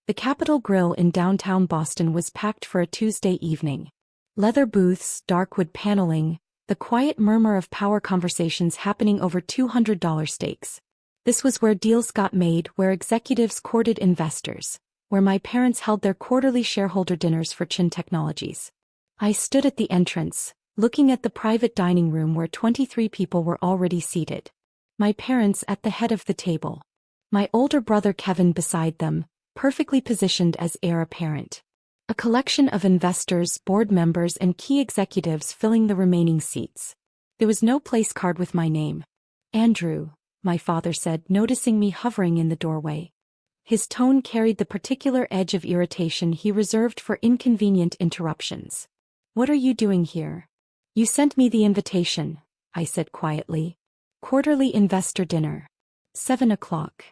The Capitol Grill in downtown Boston was packed for a Tuesday evening. Leather booths, dark wood paneling, the quiet murmur of power conversations happening over $200 steaks. This was where deals got made, where executives courted investors, where my parents held their quarterly shareholder dinners for Chin Technologies. I stood at the entrance, looking at the private dining room where 23 people were already seated. My parents at the head of the table. My older brother Kevin beside them, perfectly positioned as heir apparent. A collection of investors, board members and key executives filling the remaining seats. There was no place card with my name. Andrew, my father said, noticing me hovering in the doorway. His tone carried the particular edge of irritation he reserved for inconvenient interruptions. What are you doing here? You sent me the invitation, I said quietly. Quarterly investor dinner. 7 o'clock.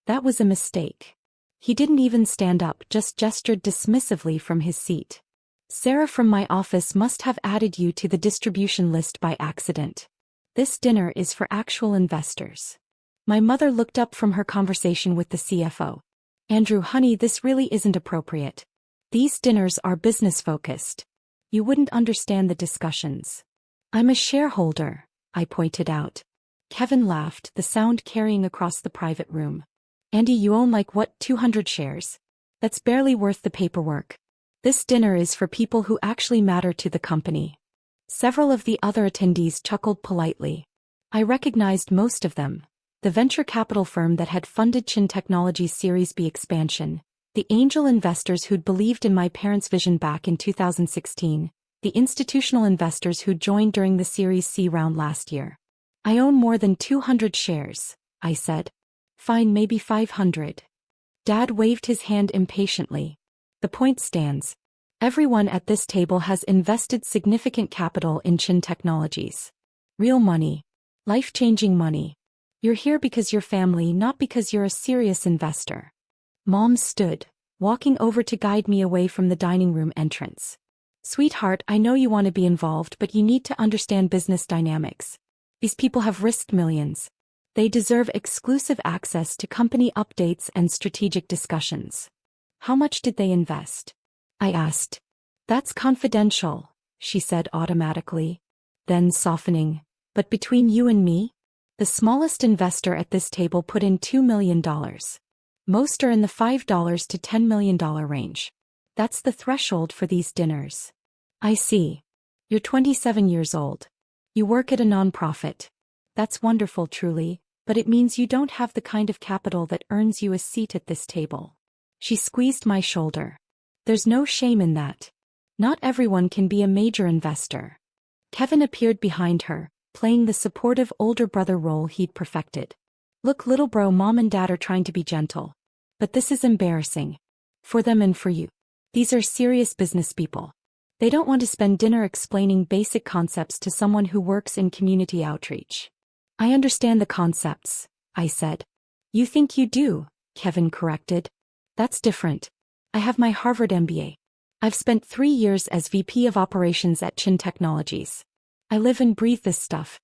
That was a mistake. He didn't even stand up, just gestured dismissively from his seat. Sarah from my office must have added you to the distribution list by accident. This dinner is for actual investors. My mother looked up from her conversation with the CFO. Andrew, honey, this really isn't appropriate. These dinners are business-focused. You wouldn't understand the discussions. I'm a shareholder, I pointed out. Kevin laughed, the sound carrying across the private room. Andy, you own like what, 200 shares? That's barely worth the paperwork. This dinner is for people who actually matter to the company. Several of the other attendees chuckled politely. I recognized most of them. The venture capital firm that had funded Chin Technologies' Series B expansion, the angel investors who'd believed in my parents' vision back in 2016, the institutional investors who'd joined during the Series C round last year. I own more than 200 shares, I said. Fine, maybe 500. Dad waved his hand impatiently. The point stands. Everyone at this table has invested significant capital in Chin Technologies. Real money. Life-changing money. You're here because you're family, not because you're a serious investor. Mom stood, walking over to guide me away from the dining room entrance. Sweetheart, I know you want to be involved, but you need to understand business dynamics. These people have risked millions. They deserve exclusive access to company updates and strategic discussions. How much did they invest? I asked. That's confidential, she said automatically. Then softening. But between you and me? The smallest investor at this table put in $2 million. Most are in the $5 to $10 million range. That's the threshold for these dinners. I see. You're 27 years old. You work at a nonprofit. That's wonderful, truly, but it means you don't have the kind of capital that earns you a seat at this table. She squeezed my shoulder. There's no shame in that. Not everyone can be a major investor. Kevin appeared behind her, playing the supportive older brother role he'd perfected. Look, little bro, mom and dad are trying to be gentle. But this is embarrassing. For them and for you. These are serious business people. They don't want to spend dinner explaining basic concepts to someone who works in community outreach. I understand the concepts, I said. You think you do, Kevin corrected. That's different. I have my Harvard MBA. I've spent 3 years as VP of Operations at Chin Technologies. I live and breathe this stuff.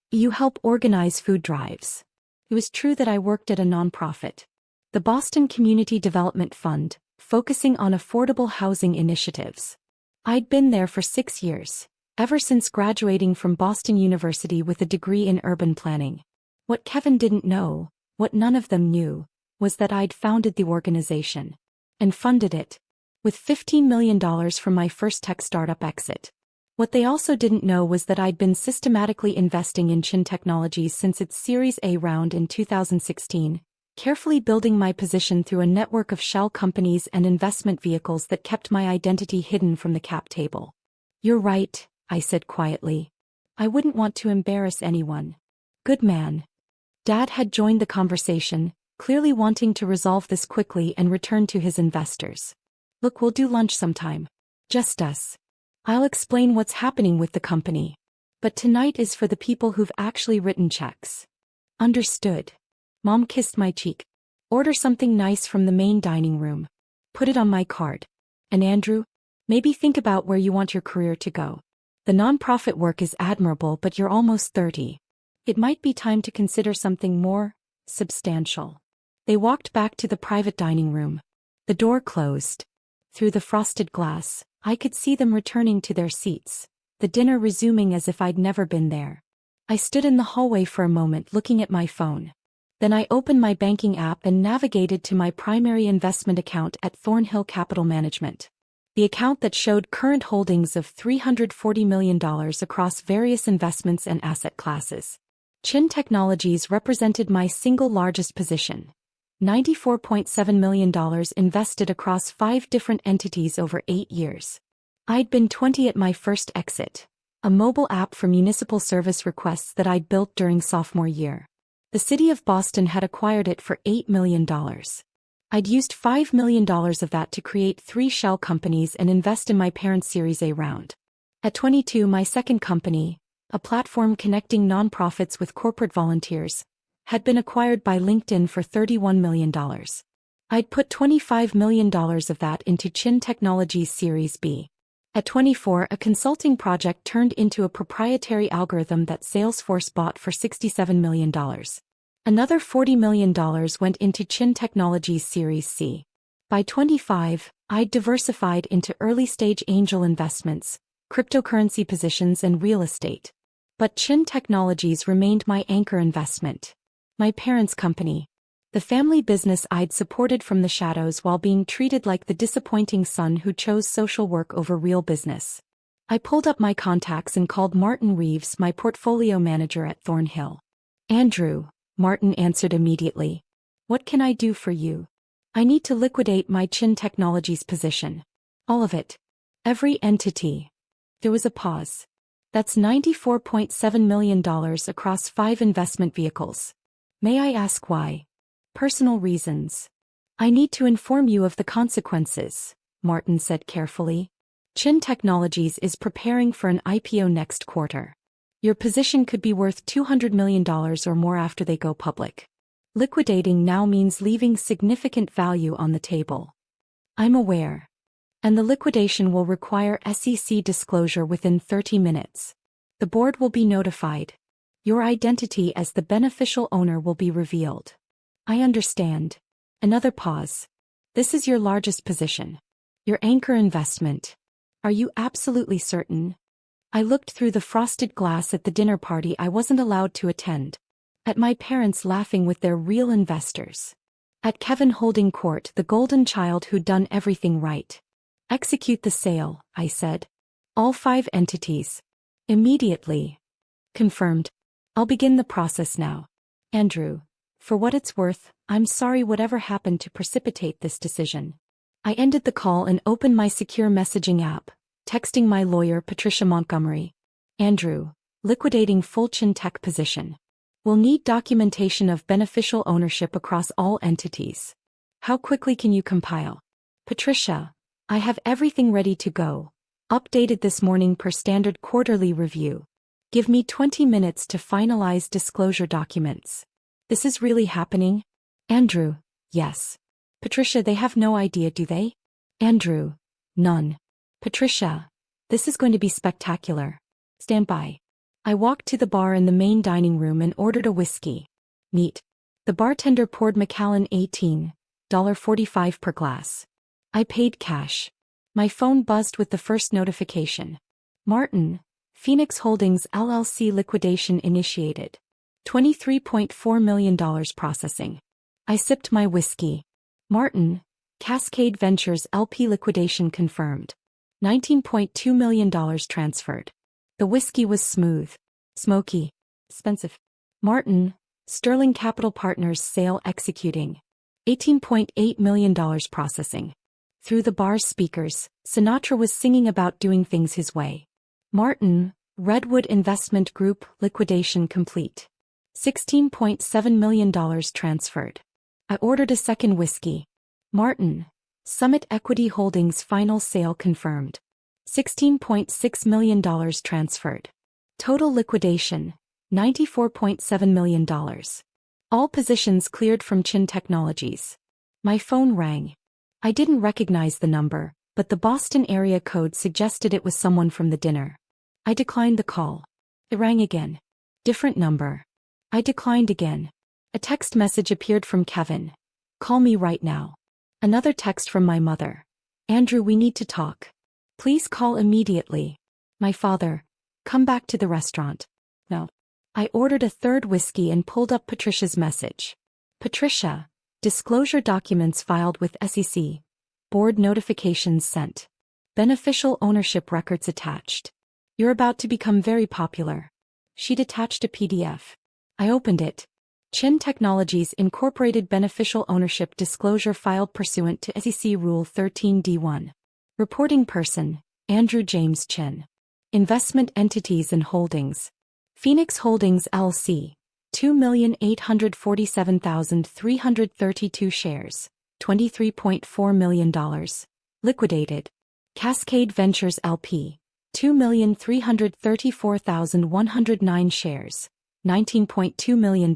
You help organize food drives. It was true that I worked at a nonprofit. The Boston Community Development Fund, focusing on affordable housing initiatives. I'd been there for 6 years. Ever since graduating from Boston University with a degree in urban planning. What Kevin didn't know, what none of them knew, was that I'd founded the organization. And funded it. With $15 million from my first tech startup exit. What they also didn't know was that I'd been systematically investing in Chin Technologies since its Series A round in 2016, carefully building my position through a network of shell companies and investment vehicles that kept my identity hidden from the cap table. You're right, I said quietly. I wouldn't want to embarrass anyone. Good man. Dad had joined the conversation, clearly wanting to resolve this quickly and return to his investors. Look, we'll do lunch sometime. Just us. I'll explain what's happening with the company. But tonight is for the people who've actually written checks. Understood. Mom kissed my cheek. Order something nice from the main dining room. Put it on my card. And Andrew, maybe think about where you want your career to go. The nonprofit work is admirable, but you're almost 30. It might be time to consider something more substantial. They walked back to the private dining room. The door closed. Through the frosted glass, I could see them returning to their seats, the dinner resuming as if I'd never been there. I stood in the hallway for a moment looking at my phone. Then I opened my banking app and navigated to my primary investment account at Thornhill Capital Management. The account that showed current holdings of $340 million across various investments and asset classes. Chin Technologies represented my single largest position. $94.7 million invested across 5 different entities over 8 years. I'd been 20 at my first exit, a mobile app for municipal service requests that I'd built during sophomore year. The city of Boston had acquired it for $8 million. I'd used $5 million of that to create 3 shell companies and invest in my parents' Series A round. At 22, my second company, a platform connecting nonprofits with corporate volunteers, had been acquired by LinkedIn for $31 million. I'd put $25 million of that into Chin Technologies Series B. At 24, a consulting project turned into a proprietary algorithm that Salesforce bought for $67 million. Another $40 million went into Chin Technologies Series C. By 25, I'd diversified into early-stage angel investments, cryptocurrency positions and real estate. But Chin Technologies remained my anchor investment. My parents' company. The family business I'd supported from the shadows while being treated like the disappointing son who chose social work over real business. I pulled up my contacts and called Martin Reeves, my portfolio manager at Thornhill. Andrew, Martin answered immediately. What can I do for you? I need to liquidate my Chin Technologies position. All of it. Every entity. There was a pause. That's $94.7 million across 5 investment vehicles. May I ask why? Personal reasons. I need to inform you of the consequences, Martin said carefully. Chin Technologies is preparing for an IPO next quarter. Your position could be worth $200 million or more after they go public. Liquidating now means leaving significant value on the table. I'm aware. And the liquidation will require SEC disclosure within 30 minutes. The board will be notified. Your identity as the beneficial owner will be revealed. I understand. Another pause. This is your largest position. Your anchor investment. Are you absolutely certain? I looked through the frosted glass at the dinner party I wasn't allowed to attend. At my parents laughing with their real investors. At Kevin holding court, the golden child who'd done everything right. Execute the sale, I said. All 5 entities. Immediately. Confirmed. I'll begin the process now. Andrew, for what it's worth, I'm sorry whatever happened to precipitate this decision. I ended the call and opened my secure messaging app, texting my lawyer Patricia Montgomery. Andrew, liquidating full Chin Tech position. We'll need documentation of beneficial ownership across all entities. How quickly can you compile? Patricia, I have everything ready to go. Updated this morning per standard quarterly review. Give me 20 minutes to finalize disclosure documents. This is really happening? Andrew, yes. Patricia, they have no idea, do they? Andrew, none. Patricia, this is going to be spectacular. Stand by. I walked to the bar in the main dining room and ordered a whiskey. Neat. The bartender poured Macallan $18.45 per glass. I paid cash. My phone buzzed with the first notification. Martin, Phoenix Holdings LLC liquidation initiated. $23.4 million processing. I sipped my whiskey. Martin, Cascade Ventures LP liquidation confirmed. $19.2 million transferred. The whiskey was smooth, smoky, expensive. Martin, Sterling Capital Partners sale executing. $18.8 million processing. Through the bar's speakers, Sinatra was singing about doing things his way. Martin, Redwood Investment Group liquidation complete. $16.7 million transferred. I ordered a second whiskey. Martin, Summit Equity Holdings final sale confirmed. $16.6 million transferred. Total liquidation, $94.7 million. All positions cleared from Chin Technologies. My phone rang. I didn't recognize the number, but the Boston area code suggested it was someone from the dinner. I declined the call. It rang again. Different number. I declined again. A text message appeared from Kevin. Call me right now. Another text from my mother. Andrew, we need to talk. Please call immediately. My father. Come back to the restaurant. No. I ordered a third whiskey and pulled up Patricia's message. Patricia. Disclosure documents filed with SEC. Board notifications sent. Beneficial ownership records attached. You're about to become very popular. She'd attached a PDF. I opened it. Chin Technologies Incorporated Beneficial Ownership Disclosure filed pursuant to SEC Rule 13D1. Reporting person, Andrew James Chin. Investment entities and holdings. Phoenix Holdings LC, 2,847,332 shares, $23.4 million. Liquidated. Cascade Ventures LP, 2,334,109 shares, $19.2 million.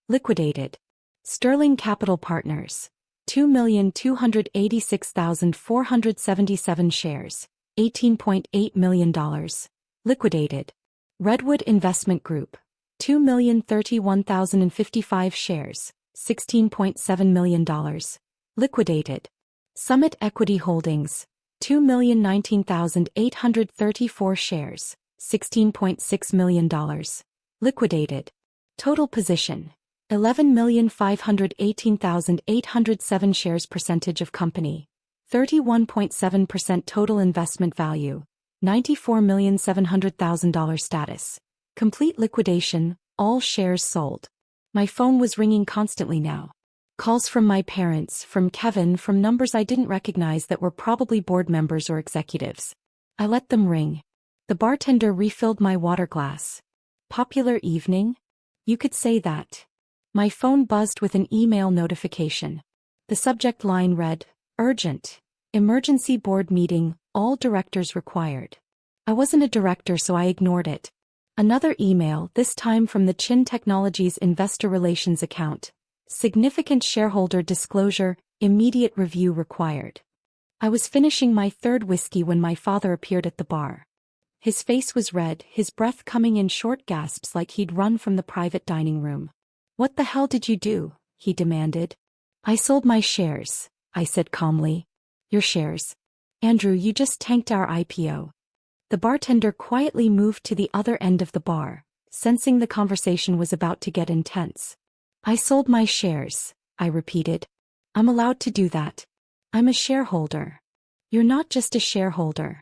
Liquidated. Sterling Capital Partners, 2,286,477 shares, $18.8 million. Liquidated. Redwood Investment Group, 2,031,055 shares, $16.7 million. Liquidated. Summit Equity Holdings, 2,019,834 shares, $16.6 million. Liquidated. Total position, 11,518,807 shares. Percentage of company, 31.7%. Total investment value, $94,700,000. Status, complete liquidation, all shares sold. My phone was ringing constantly now. Calls from my parents, from Kevin, from numbers I didn't recognize that were probably board members or executives. I let them ring. The bartender refilled my water glass. Popular evening? You could say that. My phone buzzed with an email notification. The subject line read, Urgent. Emergency board meeting, all directors required. I wasn't a director, so I ignored it. Another email, this time from the Chin Technologies Investor Relations account. Significant shareholder disclosure, immediate review required. I was finishing my third whiskey when my father appeared at the bar. His face was red, his breath coming in short gasps like he'd run from the private dining room. What the hell did you do? He demanded. I sold my shares, I said calmly. Your shares? Andrew, you just tanked our IPO. The bartender quietly moved to the other end of the bar, sensing the conversation was about to get intense. I sold my shares, I repeated. I'm allowed to do that. I'm a shareholder. You're not just a shareholder.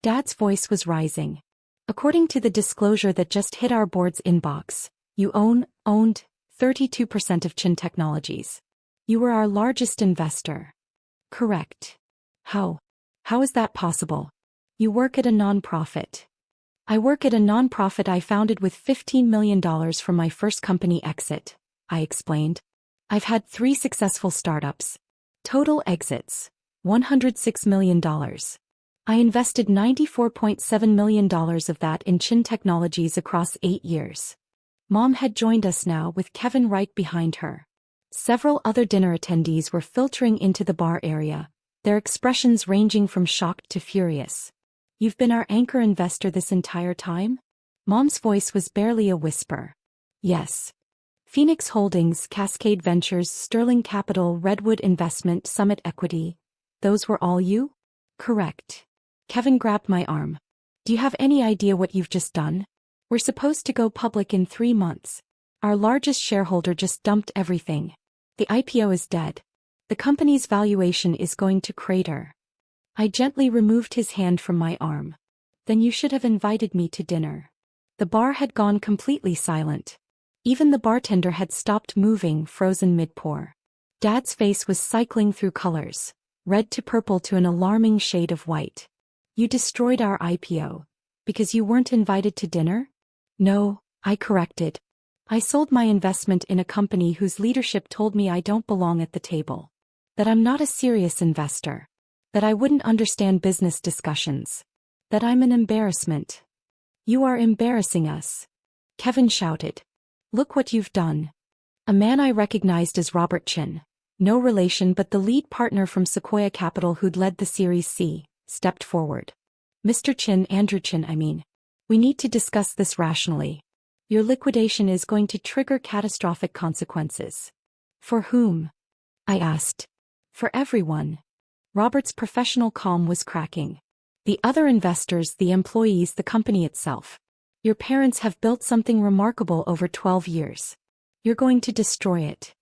Dad's voice was rising. According to the disclosure that just hit our board's inbox, you owned 32% of Chin Technologies. You were our largest investor. Correct. How is that possible? You work at a nonprofit. I work at a nonprofit I founded with $15 million from my first company exit, I explained. I've had 3 successful startups. Total exits, $106 million. I invested $94.7 million of that in Chin Technologies across 8 years. Mom had joined us now with Kevin right behind her. Several other dinner attendees were filtering into the bar area, their expressions ranging from shocked to furious. You've been our anchor investor this entire time? Mom's voice was barely a whisper. Yes. Phoenix Holdings, Cascade Ventures, Sterling Capital, Redwood Investment, Summit Equity. Those were all you? Correct. Kevin grabbed my arm. Do you have any idea what you've just done? We're supposed to go public in 3 months. Our largest shareholder just dumped everything. The IPO is dead. The company's valuation is going to crater. I gently removed his hand from my arm. Then you should have invited me to dinner. The bar had gone completely silent. Even the bartender had stopped moving, frozen mid-pour. Dad's face was cycling through colors, red to purple to an alarming shade of white. You destroyed our IPO. Because you weren't invited to dinner? No, I corrected. I sold my investment in a company whose leadership told me I don't belong at the table. That I'm not a serious investor. That I wouldn't understand business discussions. That I'm an embarrassment. You are embarrassing us. Kevin shouted. Look what you've done. A man I recognized as Robert Chin, no relation but the lead partner from Sequoia Capital who'd led the Series C, stepped forward. Mr. Chin, Andrew Chin, I mean. We need to discuss this rationally. Your liquidation is going to trigger catastrophic consequences. For whom? I asked. For everyone. Robert's professional calm was cracking. The other investors, the employees, the company itself. Your parents have built something remarkable over 12 years. You're going to destroy it.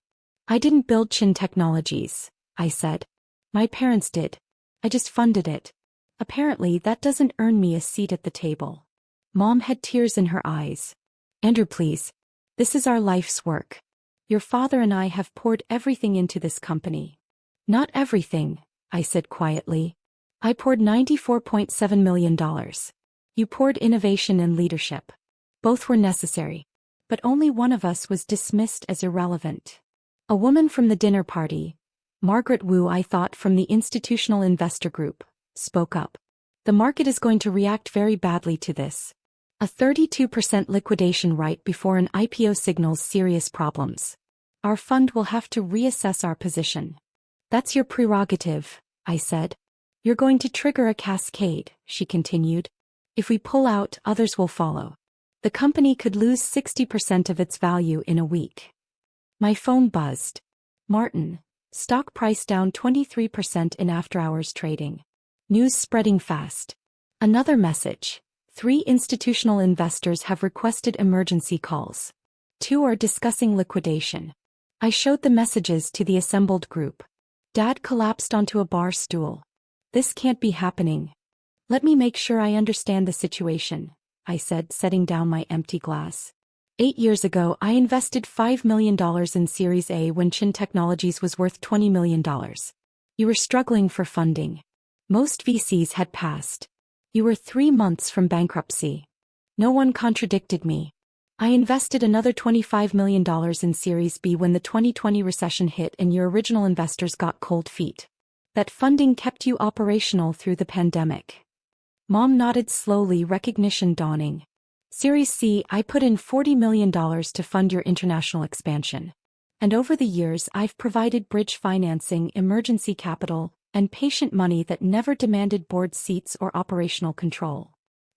I didn't build Chin Technologies, I said. My parents did. I just funded it. Apparently that doesn't earn me a seat at the table. Mom had tears in her eyes. Andrew, please. This is our life's work. Your father and I have poured everything into this company. Not everything, I said quietly. I poured $94.7 million. You poured innovation and leadership. Both were necessary. But only one of us was dismissed as irrelevant. A woman from the dinner party, Margaret Wu, I thought from the Institutional Investor Group, spoke up. The market is going to react very badly to this. A 32% liquidation right before an IPO signals serious problems. Our fund will have to reassess our position. That's your prerogative, I said. You're going to trigger a cascade, she continued. If we pull out, others will follow. The company could lose 60% of its value in a week. My phone buzzed. Martin, stock price down 23% in after-hours trading. News spreading fast. Another message. 3 institutional investors have requested emergency calls. 2 are discussing liquidation. I showed the messages to the assembled group. Dad collapsed onto a bar stool. This can't be happening. Let me make sure I understand the situation, I said, setting down my empty glass. 8 years ago, I invested $5 million in Series A when Chin Technologies was worth $20 million. You were struggling for funding. Most VCs had passed. You were 3 months from bankruptcy. No one contradicted me. I invested another $25 million in Series B when the 2020 recession hit and your original investors got cold feet. That funding kept you operational through the pandemic. Mom nodded slowly, recognition dawning. Series C, I put in $40 million to fund your international expansion. And over the years I've provided bridge financing, emergency capital, and patient money that never demanded board seats or operational control.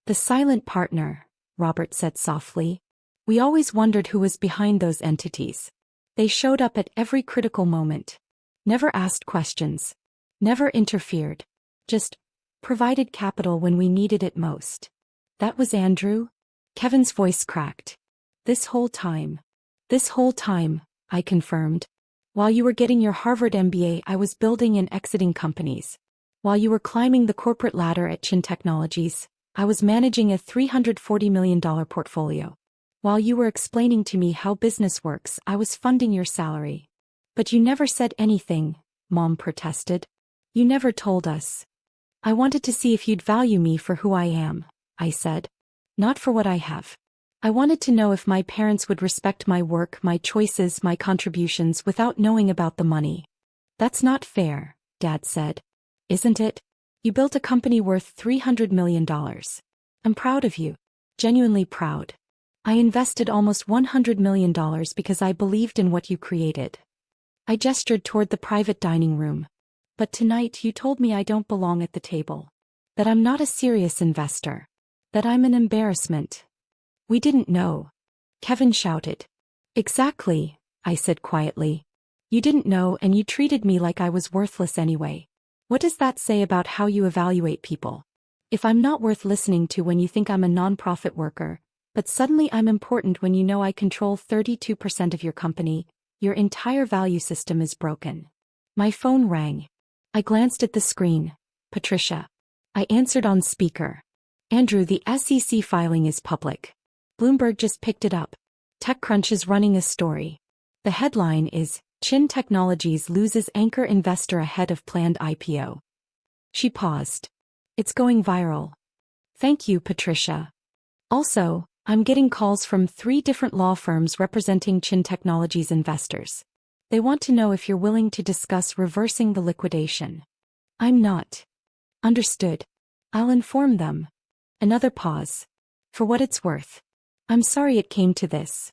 The silent partner, Robert said softly. We always wondered who was behind those entities. They showed up at every critical moment. Never asked questions. Never interfered. Just provided capital when we needed it most. That was Andrew? Kevin's voice cracked. This whole time, I confirmed. While you were getting your Harvard MBA, I was building and exiting companies. While you were climbing the corporate ladder at Chin Technologies, I was managing a $340 million portfolio. While you were explaining to me how business works, I was funding your salary. But you never said anything, Mom protested. You never told us. I wanted to see if you'd value me for who I am, I said. Not for what I have. I wanted to know if my parents would respect my work, my choices, my contributions without knowing about the money. That's not fair, Dad said. Isn't it? You built a company worth $300 million. I'm proud of you. Genuinely proud. I invested almost $100 million because I believed in what you created. I gestured toward the private dining room. But tonight you told me I don't belong at the table. That I'm not a serious investor. That I'm an embarrassment. We didn't know. Kevin shouted. Exactly, I said quietly. You didn't know and you treated me like I was worthless anyway. What does that say about how you evaluate people? If I'm not worth listening to when you think I'm a nonprofit worker, but suddenly I'm important when you know I control 32% of your company, your entire value system is broken. My phone rang. I glanced at the screen. Patricia. I answered on speaker. Andrew, the SEC filing is public. Bloomberg just picked it up. TechCrunch is running a story. The headline is, Chin Technologies loses anchor investor ahead of planned IPO. She paused. It's going viral. Thank you, Patricia. Also, I'm getting calls from 3 different law firms representing Chin Technologies investors. They want to know if you're willing to discuss reversing the liquidation. I'm not. Understood. I'll inform them. Another pause. For what it's worth. I'm sorry it came to this.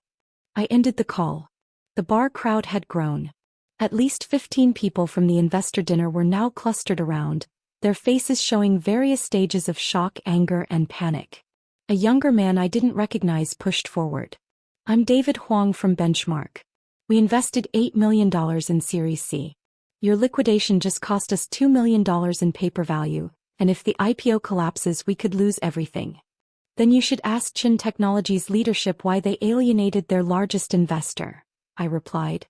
I ended the call. The bar crowd had grown. At least 15 people from the investor dinner were now clustered around, their faces showing various stages of shock, anger, and panic. A younger man I didn't recognize pushed forward. I'm David Huang from Benchmark. We invested $8 million in Series C. Your liquidation just cost us $2 million in paper value, and if the IPO collapses we could lose everything. Then you should ask Chin Technologies leadership why they alienated their largest investor, I replied.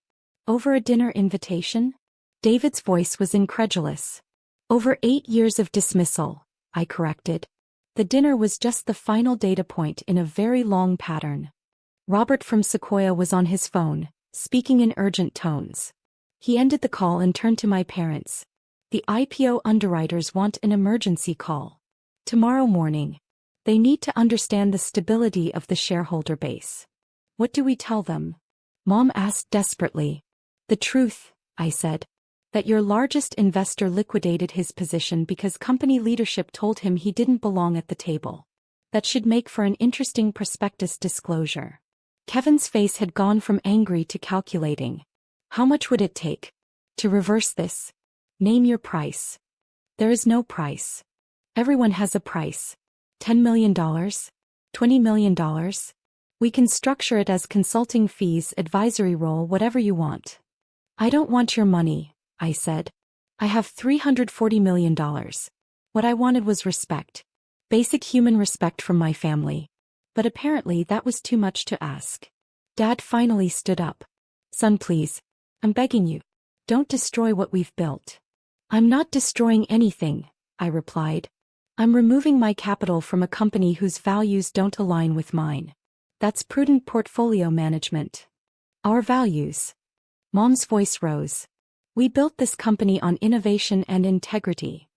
Over a dinner invitation? David's voice was incredulous. Over 8 years of dismissal, I corrected. The dinner was just the final data point in a very long pattern. Robert from Sequoia was on his phone, speaking in urgent tones. He ended the call and turned to my parents. The IPO underwriters want an emergency call. Tomorrow morning. They need to understand the stability of the shareholder base. What do we tell them? Mom asked desperately. The truth, I said. That your largest investor liquidated his position because company leadership told him he didn't belong at the table. That should make for an interesting prospectus disclosure. Kevin's face had gone from angry to calculating. How much would it take to reverse this? Name your price. There is no price. Everyone has a price. $10 million? $20 million? We can structure it as consulting fees, advisory role, whatever you want. I don't want your money, I said. I have $340 million. What I wanted was respect. Basic human respect from my family. But apparently that was too much to ask. Dad finally stood up. Son, please. I'm begging you. Don't destroy what we've built. I'm not destroying anything, I replied. I'm removing my capital from a company whose values don't align with mine. That's prudent portfolio management. Our values. Mom's voice rose. We built this company on innovation and integrity.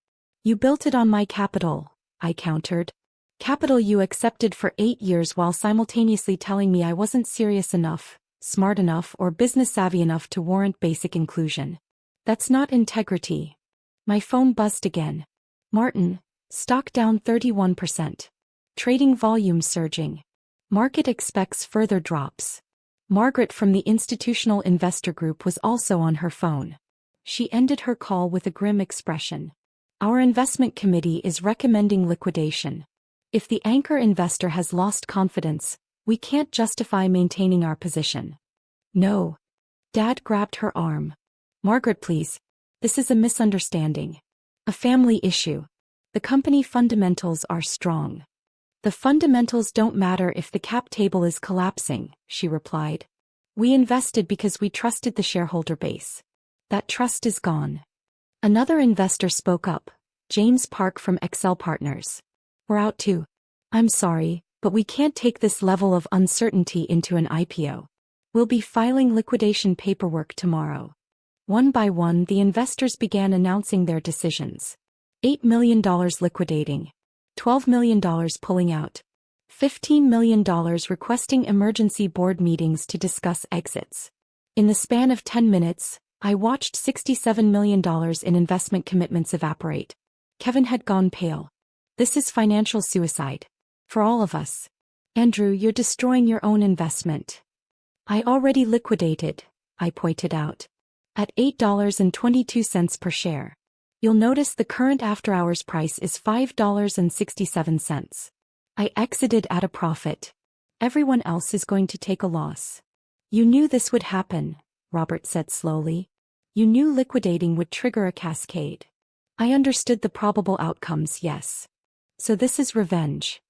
You built it on my capital, I countered. Capital you accepted for 8 years while simultaneously telling me I wasn't serious enough, smart enough, or business savvy enough to warrant basic inclusion. That's not integrity. My phone buzzed again. Martin. Stock down 31%. Trading volume surging. Market expects further drops. Margaret from the Institutional Investor Group was also on her phone. She ended her call with a grim expression. Our investment committee is recommending liquidation. If the anchor investor has lost confidence, we can't justify maintaining our position. No. Dad grabbed her arm. Margaret, please. This is a misunderstanding. A family issue. The company fundamentals are strong. The fundamentals don't matter if the cap table is collapsing, she replied. We invested because we trusted the shareholder base. That trust is gone. Another investor spoke up, James Park from Excel Partners. We're out too. I'm sorry, but we can't take this level of uncertainty into an IPO. We'll be filing liquidation paperwork tomorrow. One by one, the investors began announcing their decisions. $8 million liquidating. $12 million pulling out. $15 million requesting emergency board meetings to discuss exits. In the span of 10 minutes, I watched $67 million in investment commitments evaporate. Kevin had gone pale. This is financial suicide. For all of us. Andrew, you're destroying your own investment. I already liquidated, I pointed out. At $8.22 per share. You'll notice the current after-hours price is $5.67. I exited at a profit. Everyone else is going to take a loss. You knew this would happen, Robert said slowly. You knew liquidating would trigger a cascade. I understood the probable outcomes, yes. So this is revenge.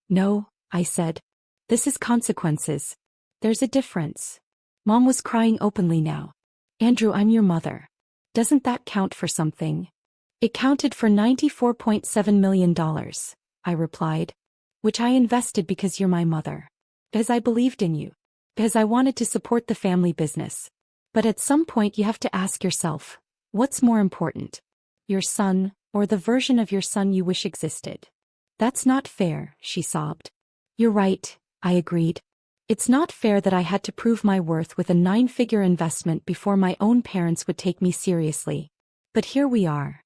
No, I said. This is consequences. There's a difference. Mom was crying openly now. Andrew, I'm your mother. Doesn't that count for something? It counted for $94.7 million, I replied. Which I invested because you're my mother. Because I believed in you. Because I wanted to support the family business. But at some point you have to ask yourself, what's more important? Your son, or the version of your son you wish existed? That's not fair, she sobbed. You're right, I agreed. It's not fair that I had to prove my worth with a 9-figure investment before my own parents would take me seriously. But here we are.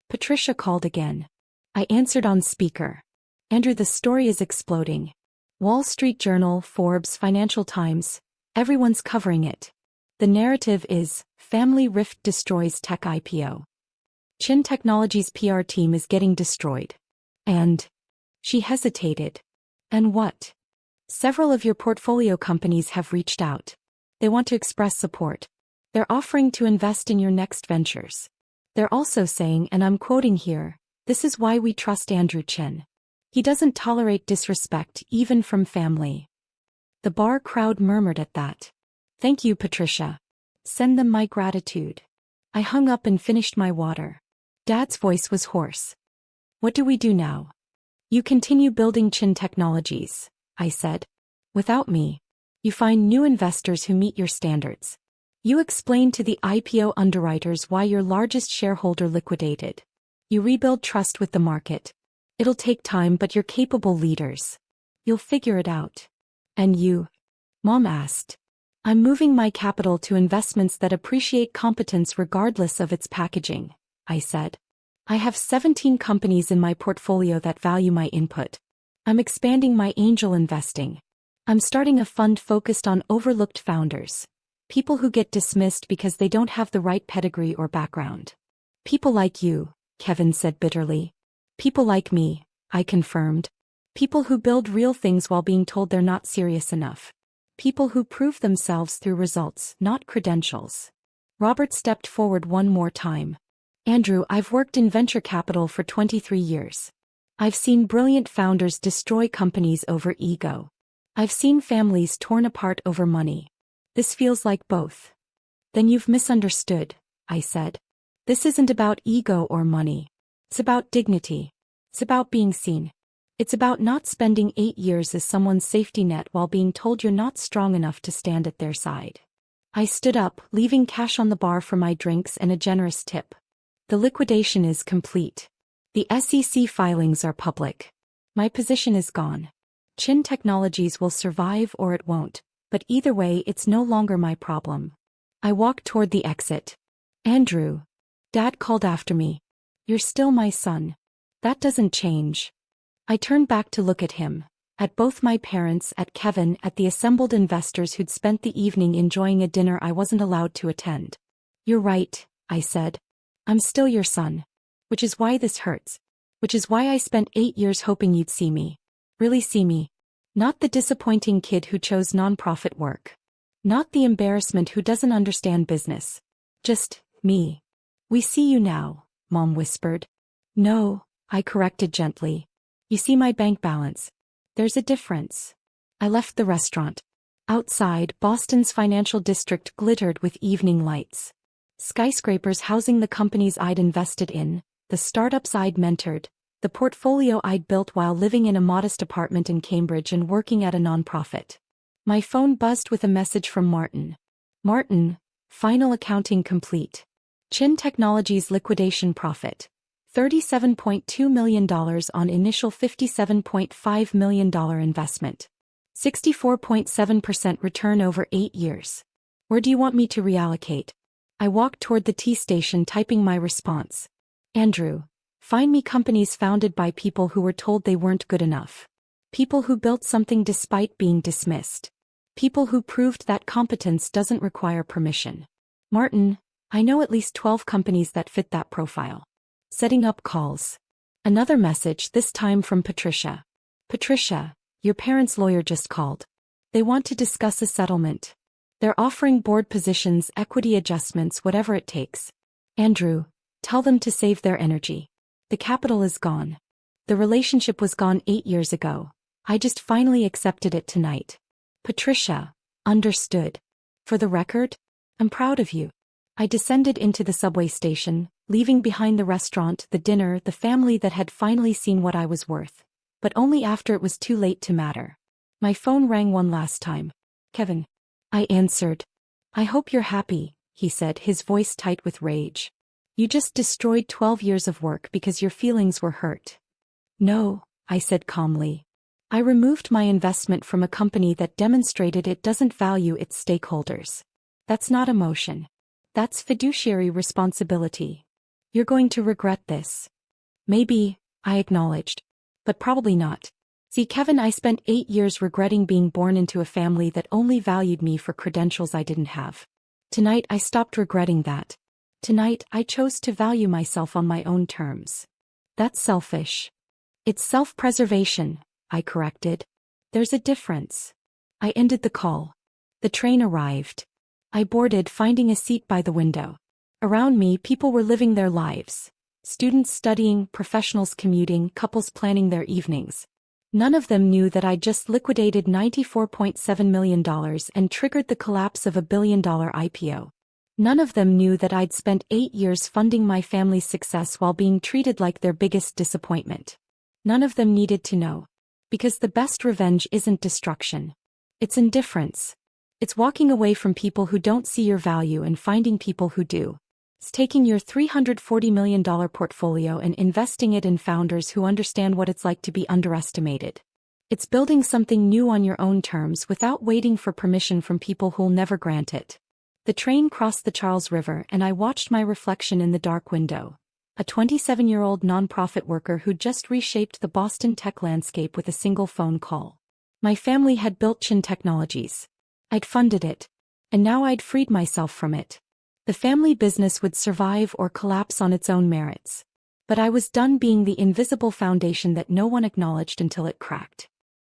Patricia called again. I answered on speaker. Andrew, the story is exploding. Wall Street Journal, Forbes, Financial Times, everyone's covering it. The narrative is, family rift destroys tech IPO. Chin Technologies' PR team is getting destroyed. And? She hesitated. And what? Several of your portfolio companies have reached out. They want to express support. They're offering to invest in your next ventures. They're also saying, and I'm quoting here, "This is why we trust Andrew Chen. He doesn't tolerate disrespect, even from family." The bar crowd murmured at that. "Thank you, Patricia. Send them my gratitude." I hung up and finished my water. Dad's voice was hoarse. "What do we do now?" "You continue building Chin Technologies," I said. "Without me. You find new investors who meet your standards. You explain to the IPO underwriters why your largest shareholder liquidated. You rebuild trust with the market. It'll take time, but you're capable leaders. You'll figure it out." "And you?" Mom asked. "I'm moving my capital to investments that appreciate competence regardless of its packaging," I said. "I have 17 companies in my portfolio that value my input. I'm expanding my angel investing. I'm starting a fund focused on overlooked founders. People who get dismissed because they don't have the right pedigree or background." "People like you," Kevin said bitterly. "People like me," I confirmed. "People who build real things while being told they're not serious enough. People who prove themselves through results, not credentials." Robert stepped forward one more time. "Andrew, I've worked in venture capital for 23 years. I've seen brilliant founders destroy companies over ego. I've seen families torn apart over money. This feels like both." "Then you've misunderstood," I said. "This isn't about ego or money. It's about dignity. It's about being seen. It's about not spending 8 years as someone's safety net while being told you're not strong enough to stand at their side." I stood up, leaving cash on the bar for my drinks and a generous tip. "The liquidation is complete. The SEC filings are public. My position is gone. Chin Technologies will survive or it won't, but either way it's no longer my problem." I walked toward the exit. "Andrew." Dad called after me. "You're still my son. That doesn't change." I turned back to look at him, at both my parents, at Kevin, at the assembled investors who'd spent the evening enjoying a dinner I wasn't allowed to attend. "You're right," I said. "I'm still your son. Which is why this hurts. Which is why I spent 8 years hoping you'd see me. Really see me. Not the disappointing kid who chose nonprofit work. Not the embarrassment who doesn't understand business. Just me." "We see you now," Mom whispered. "No," I corrected gently. "You see my bank balance. There's a difference." I left the restaurant. Outside, Boston's financial district glittered with evening lights. Skyscrapers housing the companies I'd invested in, the startups I'd mentored, the portfolio I'd built while living in a modest apartment in Cambridge and working at a nonprofit. My phone buzzed with a message from Martin. "Martin, final accounting complete. Chin Technologies liquidation profit. $37.2 million on initial $57.5 million investment. 64.7% return over 8 years. Where do you want me to reallocate?" I walked toward the T station typing my response. "Andrew, find me companies founded by people who were told they weren't good enough. People who built something despite being dismissed. People who proved that competence doesn't require permission. Martin, I know at least 12 companies that fit that profile." Setting up calls. Another message, this time from Patricia. "Patricia, your parents' lawyer just called. They want to discuss a settlement. They're offering board positions, equity adjustments, whatever it takes. Andrew, tell them to save their energy. The capital is gone. The relationship was gone 8 years ago. I just finally accepted it tonight." Patricia, understood. "For the record, I'm proud of you." I descended into the subway station, leaving behind the restaurant, the dinner, the family that had finally seen what I was worth. But only after it was too late to matter. My phone rang one last time. "Kevin." I answered. "I hope you're happy," he said, his voice tight with rage. "You just destroyed 12 years of work because your feelings were hurt." "No," I said calmly. "I removed my investment from a company that demonstrated it doesn't value its stakeholders. That's not emotion. That's fiduciary responsibility. You're going to regret this." "Maybe," I acknowledged. "But probably not. See, Kevin, I spent 8 years regretting being born into a family that only valued me for credentials I didn't have. Tonight I stopped regretting that. Tonight I chose to value myself on my own terms. That's selfish." "It's self-preservation," I corrected. "There's a difference." I ended the call. The train arrived. I boarded, finding a seat by the window. Around me, people were living their lives. Students studying, professionals commuting, couples planning their evenings. None of them knew that I'd just liquidated $94.7 million and triggered the collapse of a billion-dollar IPO. None of them knew that I'd spent 8 years funding my family's success while being treated like their biggest disappointment. None of them needed to know. Because the best revenge isn't destruction. It's indifference. It's walking away from people who don't see your value and finding people who do. It's taking your $340 million portfolio and investing it in founders who understand what it's like to be underestimated. It's building something new on your own terms without waiting for permission from people who'll never grant it. The train crossed the Charles River and I watched my reflection in the dark window. A 27-year-old nonprofit worker who'd just reshaped the Boston tech landscape with a single phone call. My family had built Chin Technologies. I'd funded it. And now I'd freed myself from it. The family business would survive or collapse on its own merits. But I was done being the invisible foundation that no one acknowledged until it cracked.